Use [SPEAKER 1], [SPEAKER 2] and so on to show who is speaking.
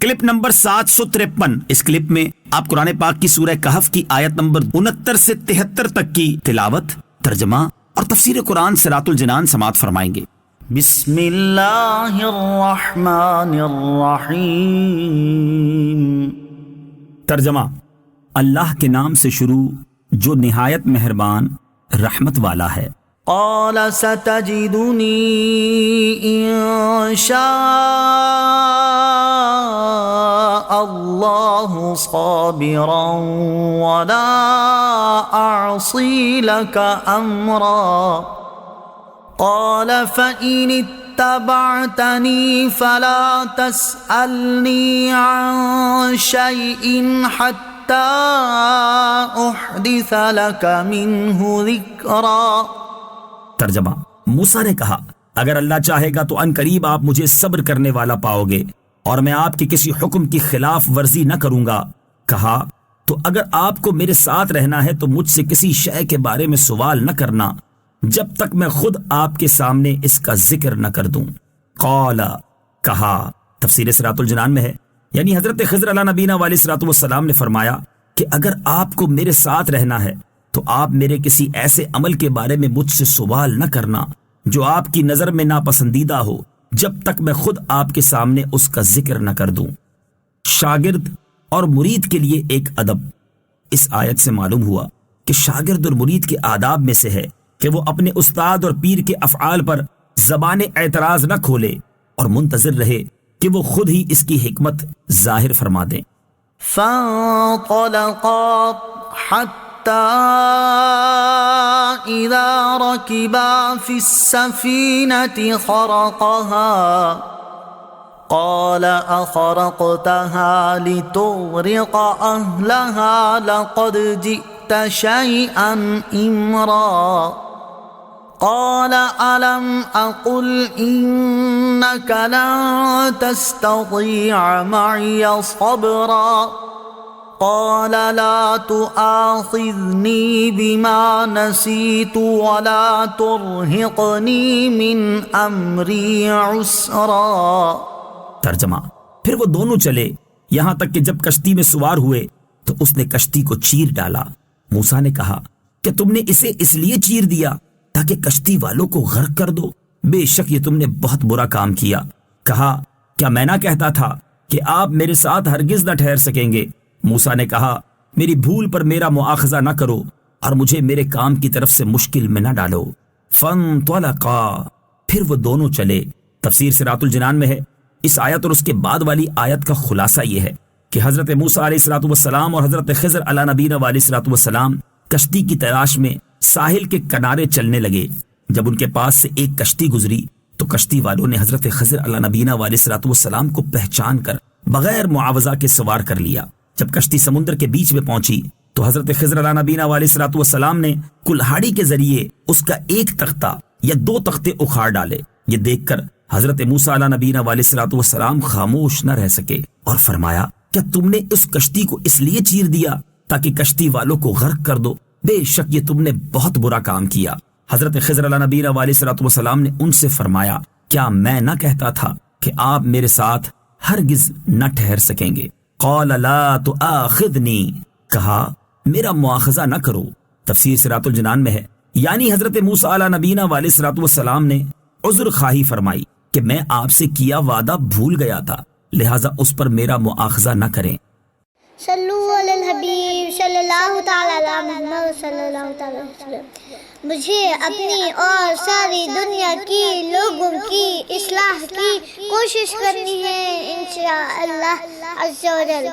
[SPEAKER 1] Clip number 753۔ اس clip میں آپ قرآن پاک کی سورہ کہف کی آیت نمبر 69 سے 73 تک کی تلاوت، ترجمہ اور تفسیر قرآن صراط الجنان سماعت فرمائیں گے۔
[SPEAKER 2] بسم اللہ الرحمن الرحیم۔
[SPEAKER 1] ترجمہ: اللہ کے نام سے شروع جو نہایت مہربان رحمت والا ہے۔
[SPEAKER 2] قال ستجدنی ان شاء اللہ صابرا ولا اعصی لک امرا قال فإن اتبعتنی فلا تسألنی عن شیء حتی احدث لک منہ ذکرا۔
[SPEAKER 1] ترجمہ: موسیٰ نے کہا اگر اللہ چاہے گا تو عنقریب آپ مجھے صبر کرنے والا پاؤ گے اور میں آپ کے کسی حکم کی خلاف ورزی نہ کروں گا۔ کہا تو اگر آپ کو میرے ساتھ رہنا ہے تو مجھ سے کسی شے کے بارے میں سوال نہ کرنا جب تک میں خود آپ کے سامنے اس کا ذکر نہ کر دوں۔ قال، کہا، تفسیر صراط الجنان میں ہے، یعنی حضرت خضر علیہ نبینا علیہ الصلوۃ والسلام نے فرمایا کہ اگر آپ کو میرے ساتھ رہنا ہے تو آپ میرے کسی ایسے عمل کے بارے میں مجھ سے سوال نہ کرنا جو آپ کی نظر میں ناپسندیدہ ہو جب تک میں خود آپ کے سامنے اس کا ذکر نہ کر دوں۔ شاگرد اور مرید کے لیے ایک ادب۔ اس آیت سے معلوم ہوا کہ شاگرد اور مرید کے آداب میں سے ہے کہ وہ اپنے استاد اور پیر کے افعال پر زبان اعتراض نہ کھولے اور منتظر رہے کہ وہ خود ہی اس کی حکمت ظاہر فرما دیں۔
[SPEAKER 2] فانطلقا حتى إذا ركبا في السفينة خرقها قال أخرقتها لتغرق أهلها لقد جئت شيئا إمرا قال ألم أقل إنك لن تستطيع معي صبرا قال لا تؤاخذني بما نسيت ولا ترهقني من أمري عسرا۔
[SPEAKER 1] ترجمہ: پھر وہ دونوں چلے یہاں تک کہ جب کشتی میں سوار ہوئے تو اس نے کشتی کو چیر ڈالا۔ موسیٰ نے کہا کہ تم نے اسے اس لیے چیر دیا تاکہ کشتی والوں کو غرق کر دو، بے شک یہ تم نے بہت برا کام کیا۔ کہا کیا میں نہ کہتا تھا کہ آپ میرے ساتھ ہرگز نہ ٹھہر سکیں گے؟ موسیٰ نے کہا میری بھول پر میرا مؤاخذہ نہ کرو اور مجھے میرے کام کی طرف سے مشکل میں نہ ڈالو۔ فانطلقا، پھر وہ دونوں چلے۔ تفسیر صراط الجنان میں ہے، اس آیت اور اس کے بعد والی آیت کا خلاصہ یہ ہے کہ حضرت موسیٰ علیہ الصلوۃ والسلام اور حضرت خضر علیہ نبینا علیہ الصلوۃ والسلام کشتی کی تلاش میں ساحل کے کنارے چلنے لگے۔ جب ان کے پاس سے ایک کشتی گزری تو کشتی والوں نے حضرت خضر علیہ نبینا علیہ الصلوۃ والسلام کو پہچان کر بغیر معاوضہ کے سوار کر لیا۔ جب کشتی سمندر کے بیچ میں پہنچی تو حضرت خضر علیہ نبینا علیہ الصلوۃ والسلام نے کلہاڑی کے ذریعے اس کا ایک تختہ یا دو تختے اکھاڑ ڈالے۔ یہ دیکھ کر حضرت موسیٰ علیہ نبینا علیہ الصلوۃ والسلام خاموش نہ رہ سکے اور فرمایا کیا تم نے اس کشتی کو اس لیے چیر دیا تاکہ کشتی والوں کو غرق کر دو؟ بے شک یہ تم نے بہت برا کام کیا۔ حضرت خضر علیہ نبینا علیہ الصلوۃ والسلام نے ان سے فرمایا کیا میں نہ کہتا تھا کہ آپ میرے ساتھ ہرگز نہ ٹھہر سکیں گے؟ قال لا تؤاخذنی، کہا میرا مواخذہ نہ کرو۔ تفسیر صراط الجنان میں ہے، یعنی حضرت موسیٰ علیہ نبینا علیہ الصلوۃ والسلام نے عذر خواہی فرمائی کہ میں آپ سے کیا وعدہ بھول گیا تھا، لہٰذا اس پر میرا مواخذہ نہ کریں۔
[SPEAKER 3] صلو علی الحبیب صلی اللہ تعالی علی محمد صلی اللہ تعالی وسلم۔ مجھے اپنی اور ساری دنیا کی لوگوں کی اصلاح کی کوشش کرنی ہے انشاءاللہ عز و جل۔